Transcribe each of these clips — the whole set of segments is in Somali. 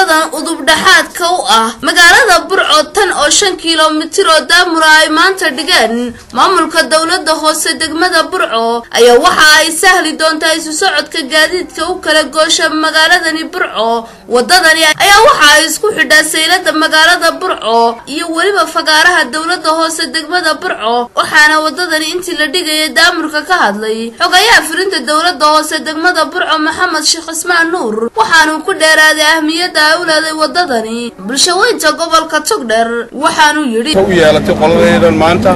wadadan udub dhaxaadka u ah magaalada Burco tan oo 5 kiiloomitir oo daamura ay maanta dhigeen maamulka dawladda hoose degmada Burco ayaa waxa ay sahli doontaa isu socodka gaadiidka u kala goosha magaaladani Burco. Wadadani ayaa waxa ay isku xidhaa saylada magaalada Burco iyo waliba fagaaraha dawladda hoose degmada Burco, waxaana wadadani intii la dhigay daamurka ka hadlay xogayaha fulinta dawladda hoose degmada Burco Maxamed Sheekh Ismaan Nuur, waxaanu ku dheeraaday ahmiyadda ay u leedahay wadadani bulshooyinka gobolka Togdheer. waxaanu yiri u yeelatay qoladeedan maanta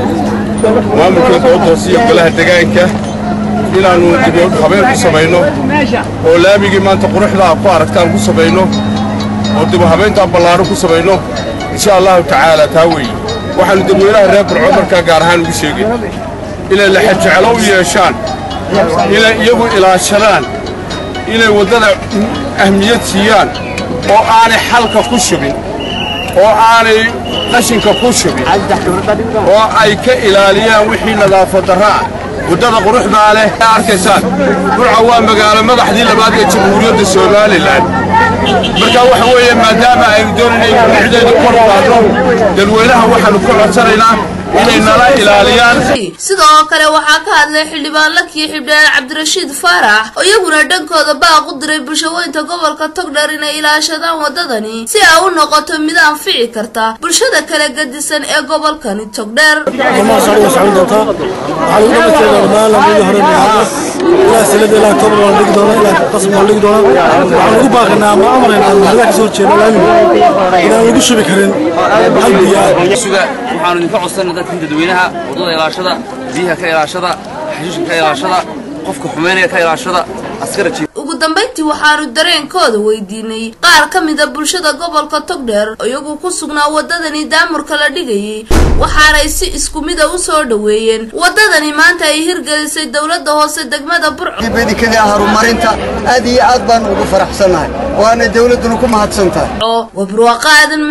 maamulka dawladda iyo golaha deegaanka inaanu dib habeen ku sameeyno oo laamigi maanta quruxda ku aragtaan ku sameeyno oo dib habeenta ballaaran ku sameeyno insha Allah ta'ala taawi waxaanu dadweynaha reer Burco marka gaar ahaan ugu sheegay ila la xajalo u yeeshaan ila iyagu ilaashadaan ila wadada ahmiyad siiyaan oo aanay xalka ku shubin oo aanay qashinka ku shubin oo ay ka ilaaliyaan wixii nadaafad darra wadada quruxda leh arkaysaan. Burco waa magaalo madaxdii labaad ee Jamhuuriyadda Soomaaliland, marka waxa weeye maadaama ay doonayaan quruxdeeda kor u qaado dadweynaha waxaanu ku codsanaynaa inay nala ilaaliyaan. sidoo kale waxaa ka hadlay xildhibaan Laki Xibdaan Cabdirashiid Faarax oo iyaguna dhankooda baaq u diray bulshooyinka gobolka Togdheer inay ilaashadaan wadadani si ay u noqoto mid anfici karta bulshada kala gadisan ee gobolkani Togdheer. dadka dadweynaha wadada ilaashada biyaha ka ilaashada xashiishka ka ilaashada qofka xumeynaya ka ilaashada askari. ugu dambeyntii waxaanu dareenkooda weydiinay qaar ka mid ah bulshada gobolka Togdheer oo iyagu ku sugnaa wadadani daamurka la dhigay, waxaana ay si isku mid ah u soo dhaweeyeen wadadani maanta ay hirgelisay dawladda hoose degmada Burco. bedikada horumarinta aad iyo aad baan ugu faraxsanahay, waana dawladdu ku mahadsantahay. oo Burco qaadan